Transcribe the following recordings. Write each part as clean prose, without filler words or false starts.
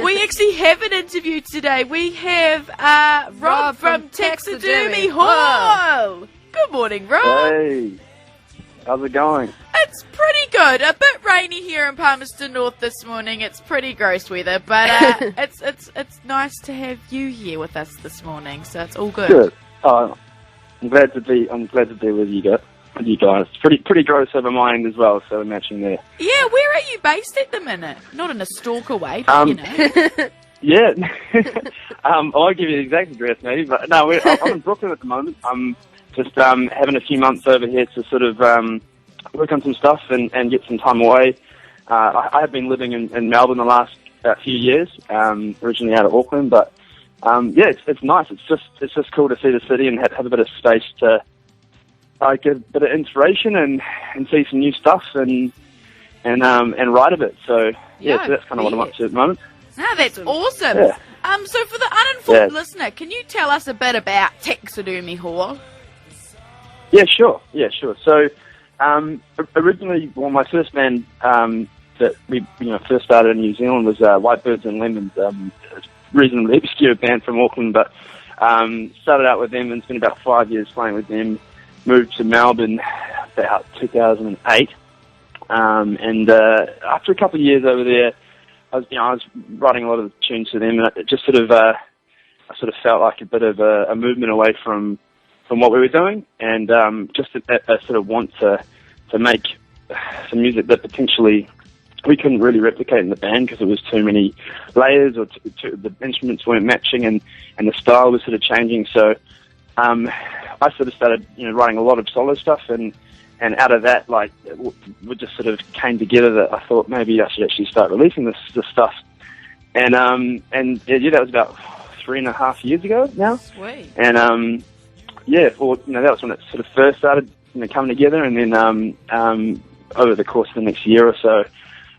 We actually have an interview today. We have Rob from Taxidermy Hall. Good morning, Rob. Hey, how's it going? It's pretty good. A bit rainy here in Palmerston North this morning. It's pretty gross weather, but it's nice to have you here with us this morning. So it's all good. Good. I'm glad to be with you guys. It's pretty gross over my end as well. So we're matching there. Yeah, where are you based at the minute? Not in a stalker way, but you know. Yeah. I'll give you the exact address maybe, but no, I'm in Brooklyn at the moment. I'm just having a few months over here to sort of work on some stuff and get some time away. I have been living in Melbourne the last few years, originally out of Auckland, but yeah, it's nice. It's just cool to see the city and have a bit of space to get a bit of inspiration and see some new stuff and write a bit. So yeah, so that's kind of what I'm up to at the moment. No, that's awesome. Yeah. So for the uninformed listener, can you tell us a bit about Taxidermy Hall? Yeah, sure. So, originally, my first band that we first started in New Zealand was Whitebirds and Lemons. It's a reasonably obscure band from Auckland, but started out with them and spent about 5 years playing with them. Moved to Melbourne about 2008, and after a couple of years over there, I was writing a lot of tunes for them, and it just sort of I felt like a bit of a movement away from what we were doing, and just a sort of want to make some music that potentially we couldn't really replicate in the band because it was too many layers or the instruments weren't matching and the style was sort of changing. So I sort of started writing a lot of solo stuff, and out of that, like, it just sort of came together that I thought maybe I should actually start releasing this stuff. And yeah, that was about 3.5 years ago now. Sweet. And yeah, that was when it sort of first started coming together, and then over the course of the next year or so,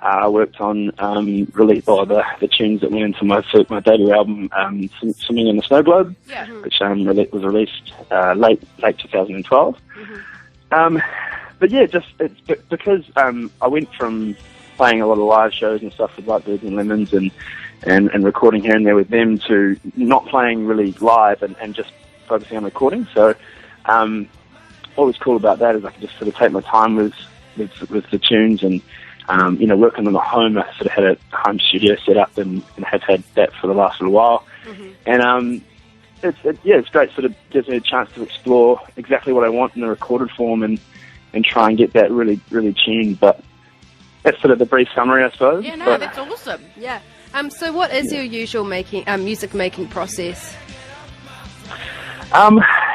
I worked on the tunes that went into my debut album, Swimming in the Snow Globe, which was released late 2012. Mm-hmm. But yeah, it's because I went from playing a lot of live shows and stuff with Whitebirds and Lemons and recording here and there with them to not playing really live and just focusing on recording. So what was cool about that is I could just sort of take my time with the tunes and work on them at home. I sort of had a home studio set up and have had that for the last little while. Mm-hmm. And it's great. Sort of gives me a chance to explore exactly what I want in the recorded form and try and get that really, really tuned. But that's sort of the brief summary, I suppose. Yeah, no, that's awesome. Yeah. So what is your usual music making process?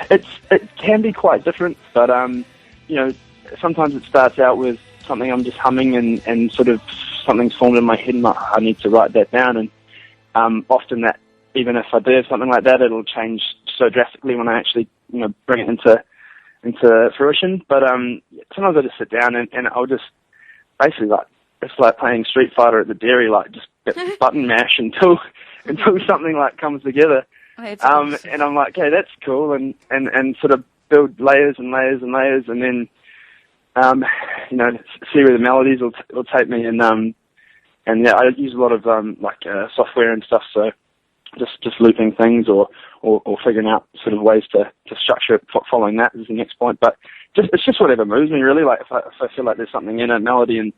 It can be quite different, but sometimes it starts out with something I'm just humming and sort of something's formed in my head and I need to write that down, and often that, even if I do have something like that, it'll change so drastically when I actually bring it into fruition. But sometimes I just sit down and I'll just basically, like, it's like playing Street Fighter at the dairy, like just button mash until something like comes together. Awesome. And I'm like, okay, that's cool, and sort of build layers and layers and layers, and then see where the melodies will take me, and yeah, I use a lot of software and stuff, so just looping things or figuring out sort of ways to structure it, following that is the next point. But it's just whatever moves me, really. Like if I feel like there's something in a melody, and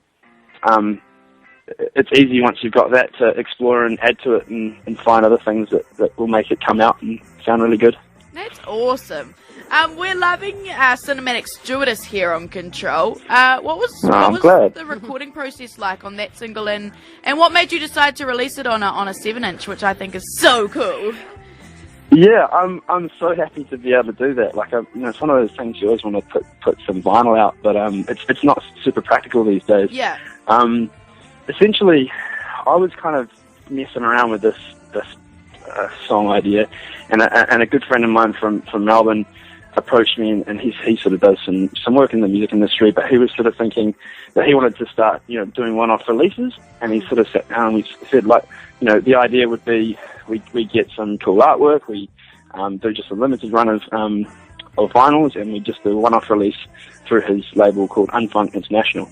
it's easy once you've got that to explore and add to it and find other things that will make it come out and sound really good. That's awesome. We're loving Cinematic Stewardess here on Control. What was the recording process like on that single, and what made you decide to release it on a 7-inch, which I think is so cool? Yeah, I'm so happy to be able to do that. Like, it's one of those things you always want to put some vinyl out, but it's not super practical these days. Yeah. Essentially, I was kind of messing around with this song idea, and a good friend of mine from Melbourne approached me, and he sort of does some work in the music industry, but he was sort of thinking that he wanted to start doing one-off releases, and he sort of sat down and we said, like, the idea would be we get some cool artwork, we do just a limited run of vinyls, and we just do a one-off release through his label called Unfunk International.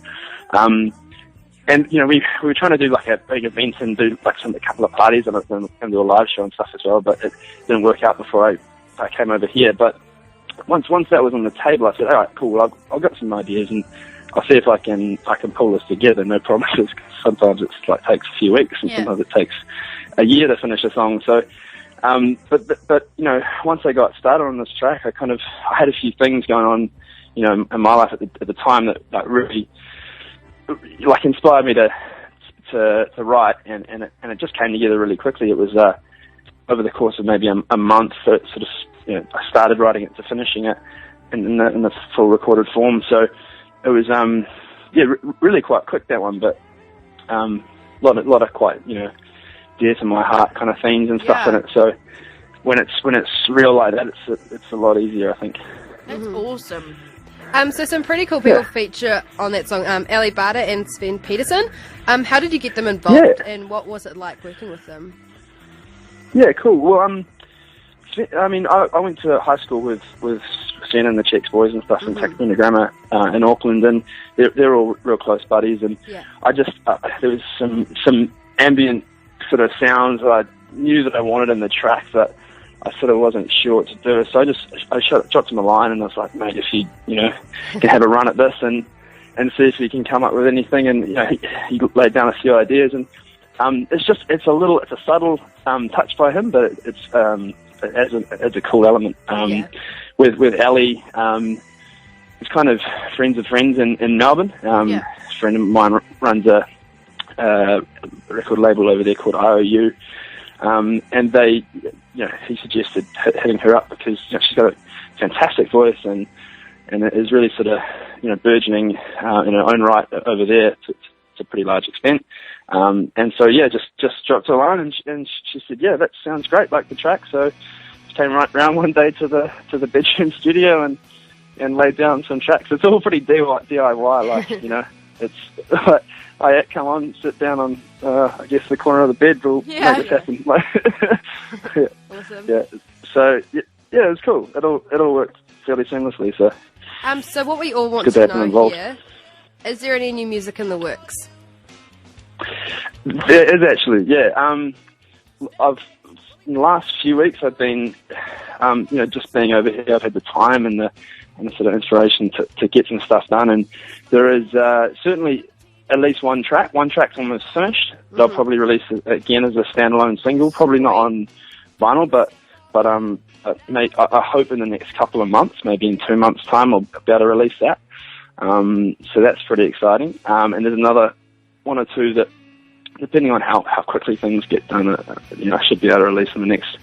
and we were trying to do like a big event and do like a couple of parties and do a live show and stuff as well, but it didn't work out before I came over here. But once that was on the table, I said, all right, cool, well, I've got some ideas and I'll see if I can pull this together. No promises, 'cause sometimes it's like takes a few weeks and sometimes it takes a year to finish a song. So, but once I got started on this track, I had a few things going on, in my life at the time that really like inspired me to write, and it just came together really quickly. It was over the course of maybe a month that sort of I started writing it to finishing it in the full recorded form. So it was really quite quick, that one, but lot of quite dear to my heart kind of themes and stuff in it. So when it's real like that, it's a lot easier, I think. That's awesome. So some pretty cool people feature on that song, Labata and Sven Peterson. How did you get them involved, and what was it like working with them? Yeah, cool. Well, I went to high school with Sven and the Checks boys and stuff in Taxidermy Hall in Auckland, and they're all real close buddies. And I just there was some ambient sort of sounds that I knew that I wanted in the track that I sort of wasn't sure what to do. So I shot him a line, and I was like, mate, if you can have a run at this and see if you can come up with anything. And he laid down a few ideas, and it's a subtle touch by him, but it's a cool element. With Ali, it's kind of friends of friends in Melbourne. A friend of mine runs a record label over there called IOU. And they, he suggested hitting her up because she's got a fantastic voice and it is really sort of burgeoning in her own right over there to a pretty large extent. And so just dropped her a line and she said, yeah, that sounds great, like the track. So she came right round one day to the bedroom studio and laid down some tracks. It's all pretty DIY, like it's like, oh yeah, come on, sit down on, I guess, the corner of the bed. We'll make this happen. Awesome. Yeah. So it was cool. It all worked fairly seamlessly. So. So what we all want to know here is there any new music in the works? There is actually, yeah. In the last few weeks, I've been, just being over here, I've had the time and the sort of inspiration to get some stuff done, and there is certainly at least one track. One track's almost finished. They'll probably release it again as a standalone single, probably not on vinyl, but I hope in the next couple of months, maybe in 2 months' time, I'll be able to release that. So that's pretty exciting. And there's another one or two that, depending on how quickly things get done, I should be able to release in the next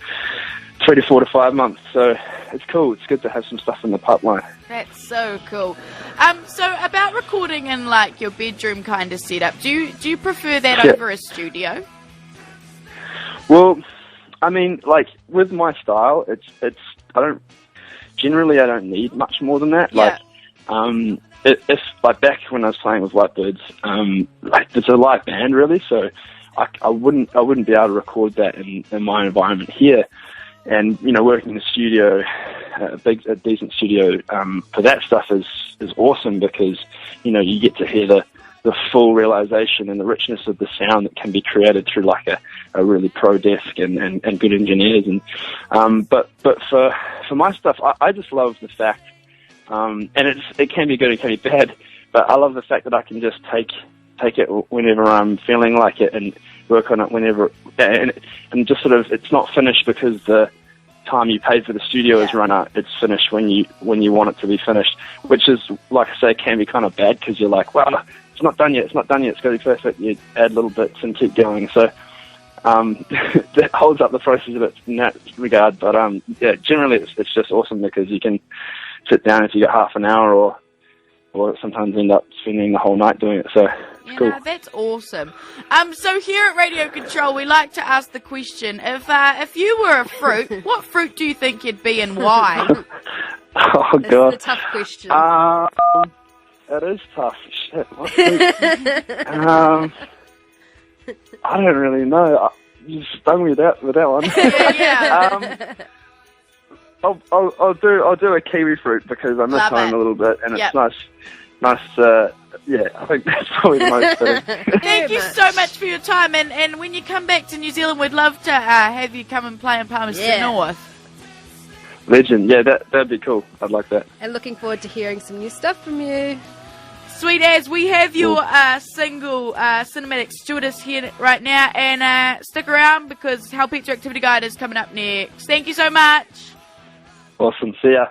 3 to 4 to 5 months. So it's cool. It's good to have some stuff in the pipeline. That's so cool. So about recording in like your bedroom kind of setup, do you prefer that over a studio? Well, I mean, like with my style, it's I don't need much more than that. Yeah. Like, if like back when I was playing with Whitebirds, like it's a live band really, so I wouldn't be able to record that in my environment here. And working in the studio, a decent studio for that stuff is awesome because you get to hear the full realization and the richness of the sound that can be created through like a really pro desk and good engineers. And but for my stuff, I just love the fact, and it can be good, it can be bad, but I love the fact that I can just take it whenever I'm feeling like it and work on it whenever, and just sort of, it's not finished because the time you paid for the studio is run out. It's finished when you want it to be finished, which is, like I say, can be kind of bad because you're like, well, it's not done yet, it's got to be perfect. You add little bits and keep going. So that holds up the process a bit in that regard. But generally it's just awesome because you can sit down if you got half an hour or sometimes end up spending the whole night doing it. So it's cool. That's awesome. So here at Radio Control, we like to ask the question: if you were a fruit, what fruit do you think you'd be and why? Oh God, it's a tough question. It is tough. Shit. What fruit? I don't really know. You stung me with that one. Yeah. I'll do a kiwi fruit because I miss home a little bit, and it's nice Yeah, I think that's probably the most fitting. Thank you so much for your time, and when you come back to New Zealand, we'd love to have you come and play in Palmerston North. Legend, yeah, that'd be cool. I'd like that. And looking forward to hearing some new stuff from you. Sweet as, we have your single Cinematic Stewardess here right now, and stick around because How Pizza Activity Guide is coming up next. Thank you so much. Awesome, see ya.